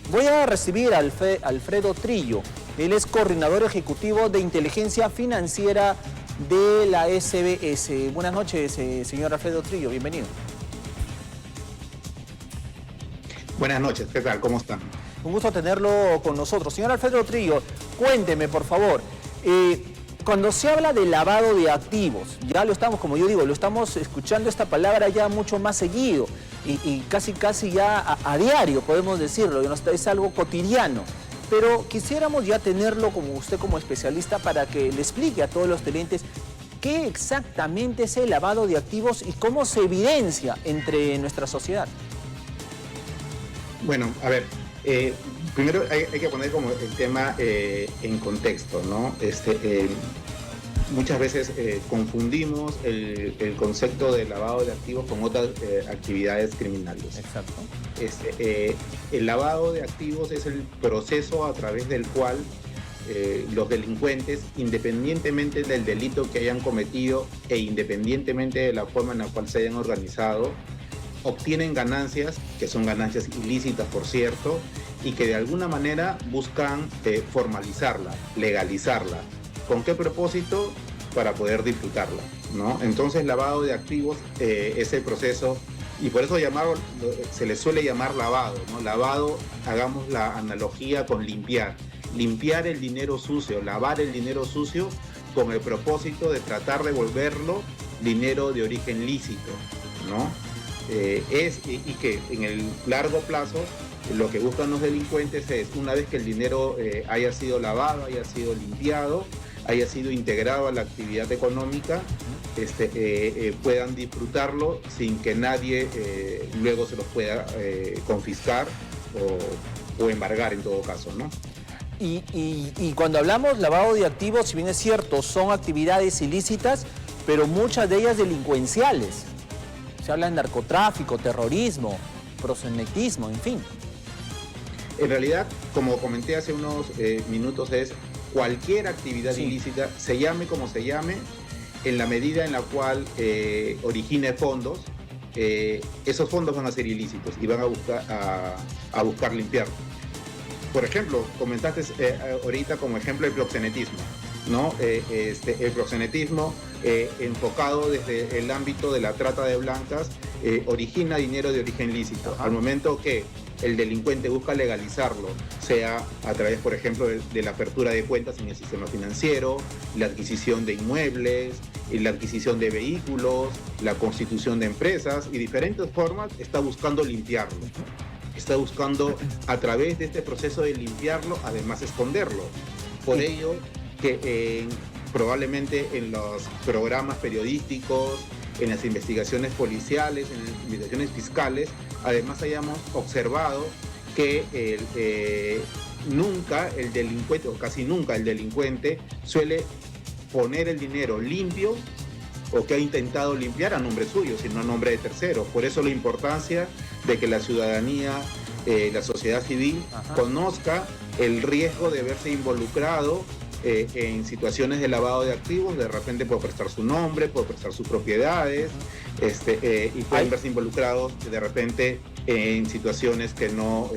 Voy a recibir a Alfredo Trillo. Él es coordinador ejecutivo de inteligencia financiera de la SBS. Buenas noches, señor Alfredo Trillo, bienvenido. Buenas noches, ¿qué tal? ¿Cómo están? Un gusto tenerlo con nosotros. Señor Alfredo Trillo, cuénteme, por favor, cuando se habla de lavado de activos, ya lo estamos, como yo digo, lo estamos escuchando esta palabra ya mucho más seguido y casi ya a diario, podemos decirlo, es algo cotidiano. Pero quisiéramos ya tenerlo como usted como especialista para que le explique a todos los clientes qué exactamente es el lavado de activos y cómo se evidencia entre nuestra sociedad. Bueno, a ver, primero hay que poner como el tema en contexto, ¿no? Muchas veces confundimos el concepto de lavado de activos con otras actividades criminales. Exacto. El lavado de activos es el proceso a través del cual los delincuentes, independientemente del delito que hayan cometido e independientemente de la forma en la cual se hayan organizado, obtienen ganancias, que son ganancias ilícitas, por cierto, y que de alguna manera buscan formalizarla, legalizarla. ¿Con qué propósito? Para poder disfrutarla, ¿no? Entonces, lavado de activos es el proceso, y por eso se le suele llamar lavado, ¿no? Lavado, hagamos la analogía con limpiar. Limpiar el dinero sucio, lavar el dinero sucio con el propósito de tratar de volverlo dinero de origen lícito, ¿no? Y que en el largo plazo lo que buscan los delincuentes es, una vez que el dinero haya sido lavado, haya sido limpiado, haya sido integrado a la actividad económica, puedan disfrutarlo sin que nadie luego se los pueda confiscar o embargar en todo caso, ¿no? Y cuando hablamos lavado de activos, si bien es cierto, son actividades ilícitas, pero muchas de ellas delincuenciales. Se habla de narcotráfico, terrorismo, proxenetismo, en fin. En realidad, como comenté hace unos minutos, es cualquier actividad ilícita, se llame como se llame, en la medida en la cual origine fondos, esos fondos van a ser ilícitos y van a buscar limpiar. Por ejemplo, comentaste ahorita como ejemplo el proxenetismo, ¿no? El proxenetismo enfocado desde el ámbito de la trata de blancas origina dinero de origen lícito. Al momento que el delincuente busca legalizarlo, sea a través, por ejemplo, de la apertura de cuentas en el sistema financiero, la adquisición de inmuebles, la adquisición de vehículos, la constitución de empresas y diferentes formas, está buscando limpiarlo. Está buscando, a través de este proceso de limpiarlo, además esconderlo. Por ello que probablemente en los programas periodísticos, en las investigaciones policiales, en las investigaciones fiscales, además hayamos observado que nunca el delincuente, o casi nunca el delincuente, suele poner el dinero limpio o que ha intentado limpiar a nombre suyo, sino a nombre de terceros. Por eso la importancia de que la ciudadanía, la sociedad civil, conozca el riesgo de verse involucrado en situaciones de lavado de activos, de repente puede prestar su nombre, puede prestar sus propiedades, y pueden verse involucrados de repente en situaciones que no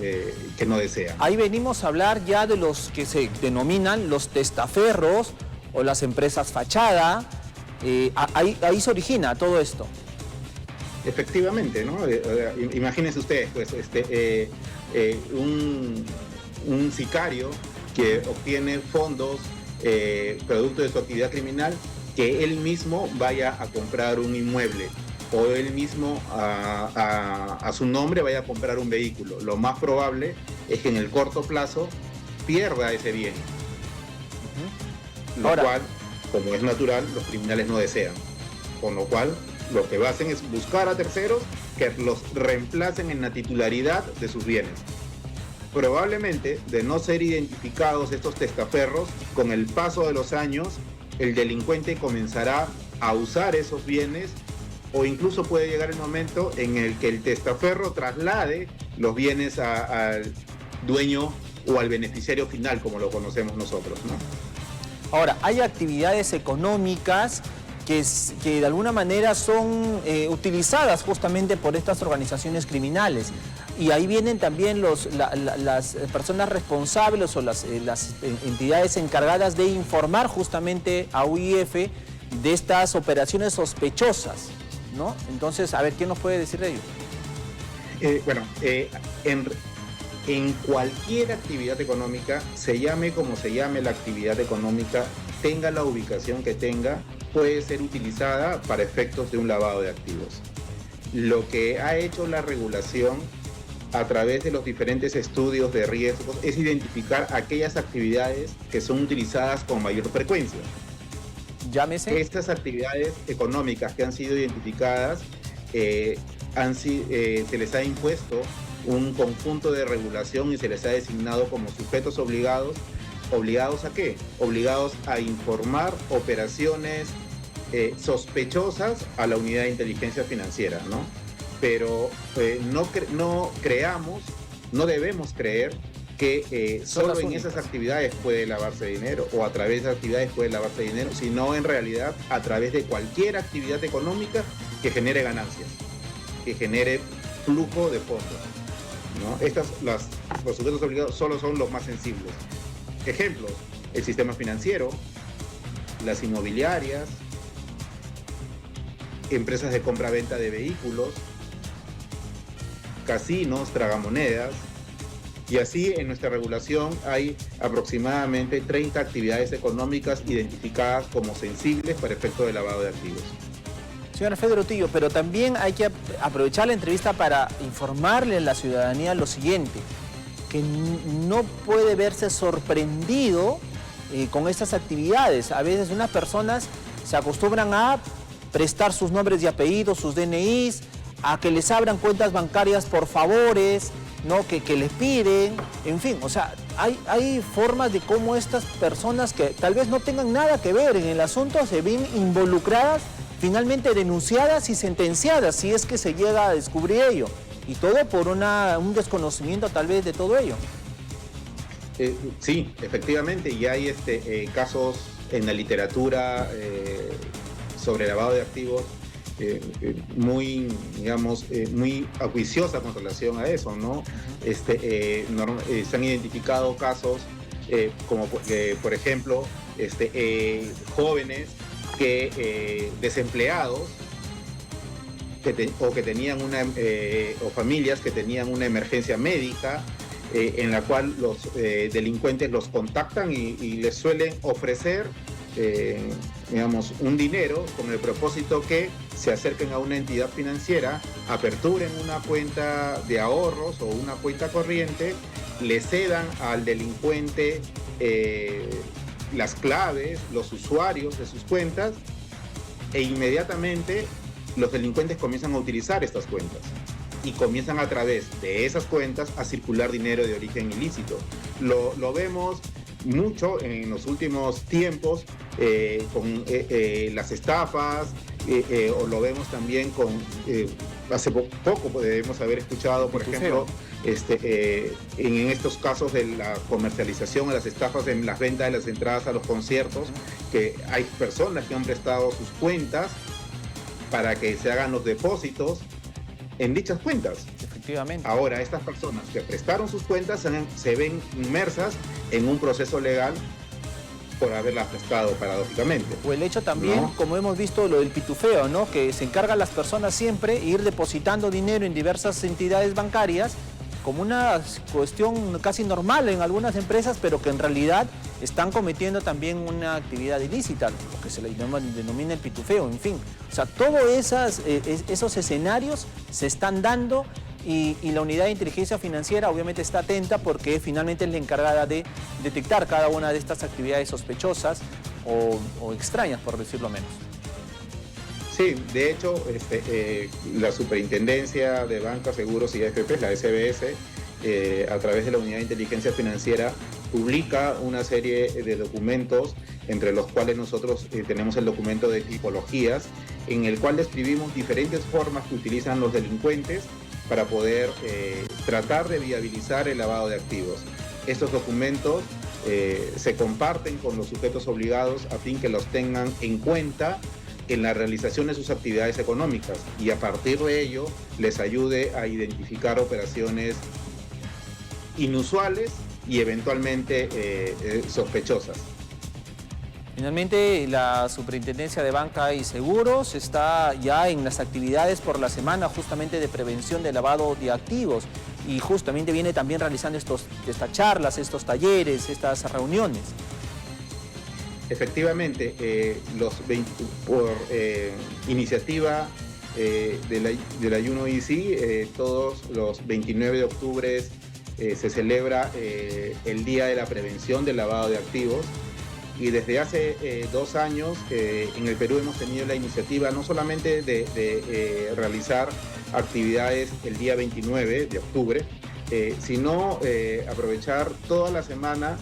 desean. Ahí venimos a hablar ya de los que se denominan los testaferros o las empresas fachada. Ahí se origina todo esto. Efectivamente, ¿no? Imagínense ustedes, pues, un sicario que obtiene fondos producto de su actividad criminal, que él mismo vaya a comprar un inmueble o él mismo a su nombre vaya a comprar un vehículo. Lo más probable es que en el corto plazo pierda ese bien, lo cual, como es natural, los criminales no desean. Con lo cual, lo que hacen es buscar a terceros que los reemplacen en la titularidad de sus bienes. Probablemente, de no ser identificados estos testaferros, con el paso de los años, el delincuente comenzará a usar esos bienes, o incluso puede llegar el momento en el que el testaferro traslade los bienes al dueño o al beneficiario final, como lo conocemos nosotros, ¿no? Ahora, hay actividades económicas que de alguna manera son utilizadas justamente por estas organizaciones criminales. Y ahí vienen también las personas responsables o las entidades encargadas de informar justamente a UIF de estas operaciones sospechosas, ¿no? Entonces, a ver, ¿qué nos puede decir de ello? En cualquier actividad económica, se llame como se llame la actividad económica, tenga la ubicación que tenga, puede ser utilizada para efectos de un lavado de activos. Lo que ha hecho la regulación a través de los diferentes estudios de riesgos es identificar aquellas actividades que son utilizadas con mayor frecuencia. Llámese. Estas actividades económicas que han sido identificadas, se les ha impuesto un conjunto de regulación y se les ha designado como sujetos obligados. ¿Obligados a qué? Obligados a informar operaciones sospechosas a la unidad de inteligencia financiera, ¿no? Pero no debemos creer que solo en esas actividades puede lavarse dinero o a través de esas actividades puede lavarse dinero, sino en realidad a través de cualquier actividad económica que genere ganancias, que genere flujo de fondos, ¿no? Los sujetos obligados solo son los más sensibles. Ejemplos: el sistema financiero, las inmobiliarias, empresas de compra-venta de vehículos, casinos, tragamonedas. Y así en nuestra regulación hay aproximadamente 30 actividades económicas identificadas como sensibles para efecto de lavado de activos. Señor Alfredo Trujillo, pero también hay que aprovechar la entrevista para informarle a la ciudadanía lo siguiente, que no puede verse sorprendido con estas actividades. A veces unas personas se acostumbran a prestar sus nombres y apellidos, sus DNIs, a que les abran cuentas bancarias por favores, ¿no? que les piden, en fin, o sea, hay formas de cómo estas personas que tal vez no tengan nada que ver en el asunto se ven involucradas, finalmente denunciadas y sentenciadas, si es que se llega a descubrir ello, y todo por un desconocimiento tal vez de todo ello. Sí, efectivamente, y hay casos en la literatura sobre lavado de activos muy, digamos, muy acuiciosa con relación a eso, ¿no? Se han identificado casos como, por ejemplo, jóvenes desempleados que tenían o familias que tenían una emergencia médica en la cual los delincuentes los contactan y les suelen ofrecer digamos, un dinero con el propósito que se acerquen a una entidad financiera, aperturen una cuenta de ahorros o una cuenta corriente, le cedan al delincuente las claves, los usuarios de sus cuentas, e inmediatamente los delincuentes comienzan a utilizar estas cuentas y comienzan a través de esas cuentas a circular dinero de origen ilícito. Lo vemos mucho en los últimos tiempos con las estafas, o lo vemos también con hace poco debemos haber escuchado, por ejemplo, en estos casos de la comercialización de las estafas en las ventas de las entradas a los conciertos, que hay personas que han prestado sus cuentas para que se hagan los depósitos en dichas cuentas. Efectivamente. Ahora, estas personas que prestaron sus cuentas se ven inmersas en un proceso legal por haberlas prestado, paradójicamente. O el hecho también, ¿no? Como hemos visto, lo del pitufeo, ¿no? Que se encargan las personas siempre ir depositando dinero en diversas entidades bancarias como una cuestión casi normal en algunas empresas, pero que en realidad están cometiendo también una actividad ilícita, lo que se le denomina el pitufeo, en fin. O sea, todos esos escenarios se están dando y la unidad de inteligencia financiera obviamente está atenta porque finalmente es la encargada de detectar cada una de estas actividades sospechosas o extrañas, por decirlo menos. Sí, de hecho, la Superintendencia de Bancos, Seguros y AFPs, la SBS, a través de la Unidad de Inteligencia Financiera, publica una serie de documentos, entre los cuales nosotros tenemos el documento de tipologías, en el cual describimos diferentes formas que utilizan los delincuentes para poder tratar de viabilizar el lavado de activos. Estos documentos se comparten con los sujetos obligados a fin que los tengan en cuenta, en la realización de sus actividades económicas y a partir de ello les ayude a identificar operaciones inusuales y eventualmente sospechosas. Finalmente, la Superintendencia de Banca y Seguros está ya en las actividades por la semana justamente de prevención de lavado de activos y justamente viene también realizando estas charlas, estos talleres, estas reuniones. Efectivamente, por iniciativa de la UNOIC, todos los 29 de octubre se celebra el Día de la Prevención del Lavado de Activos. Y desde hace 2 años en el Perú hemos tenido la iniciativa no solamente de realizar actividades el día 29 de octubre, sino aprovechar toda la semana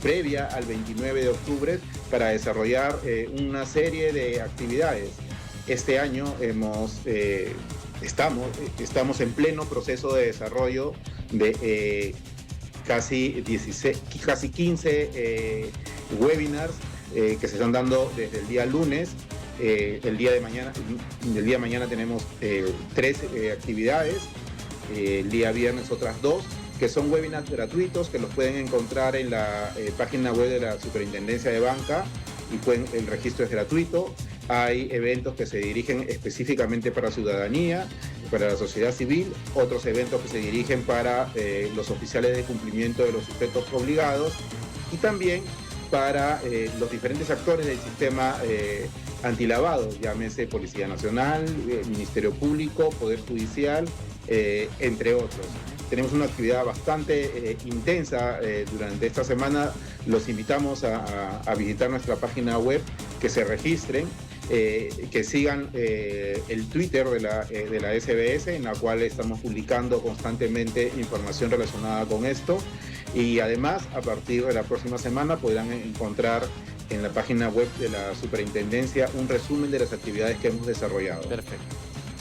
previa al 29 de octubre para desarrollar una serie de actividades. Este año estamos en pleno proceso de desarrollo de casi 15 webinars que se están dando desde el día lunes. El día de mañana tenemos 3 actividades, el día viernes otras 2, que son webinars gratuitos que los pueden encontrar en la página web de la Superintendencia de Banca y el registro es gratuito. Hay eventos que se dirigen específicamente para ciudadanía, para la sociedad civil, otros eventos que se dirigen para los oficiales de cumplimiento de los sujetos obligados y también para los diferentes actores del sistema antilavado, llámese Policía Nacional, Ministerio Público, Poder Judicial, entre otros. Tenemos una actividad bastante intensa durante esta semana. Los invitamos a visitar nuestra página web, que se registren, que sigan el Twitter de la SBS, en la cual estamos publicando constantemente información relacionada con esto. Y además, a partir de la próxima semana podrán encontrar en la página web de la Superintendencia un resumen de las actividades que hemos desarrollado.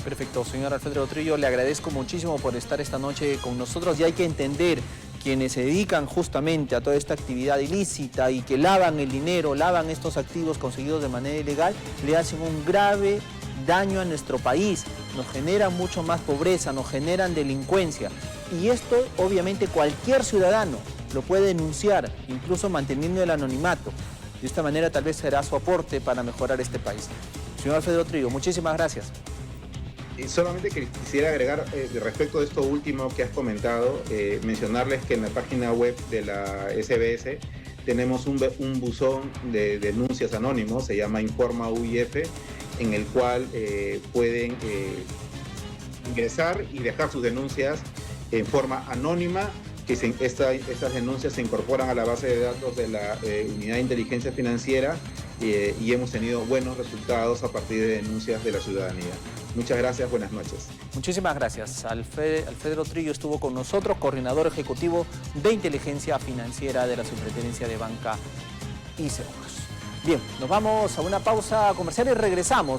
Perfecto, señor Alfredo Trillo, le agradezco muchísimo por estar esta noche con nosotros y hay que entender quienes se dedican justamente a toda esta actividad ilícita y que lavan el dinero, lavan estos activos conseguidos de manera ilegal, le hacen un grave daño a nuestro país, nos generan mucho más pobreza, nos generan delincuencia y esto obviamente cualquier ciudadano lo puede denunciar, incluso manteniendo el anonimato. De esta manera tal vez será su aporte para mejorar este país. Señor Alfredo Trillo, muchísimas gracias. Solamente quisiera agregar respecto de esto último que has comentado, mencionarles que en la página web de la SBS tenemos un buzón de denuncias anónimos, se llama Informa UIF, en el cual pueden ingresar y dejar sus denuncias en forma anónima, que estas denuncias se incorporan a la base de datos de la Unidad de Inteligencia Financiera y hemos tenido buenos resultados a partir de denuncias de la ciudadanía. Muchas gracias, buenas noches. Muchísimas gracias. Alfredo Trillo estuvo con nosotros, coordinador ejecutivo de Inteligencia Financiera de la Superintendencia de Banca y Seguros. Bien, nos vamos a una pausa comercial y regresamos.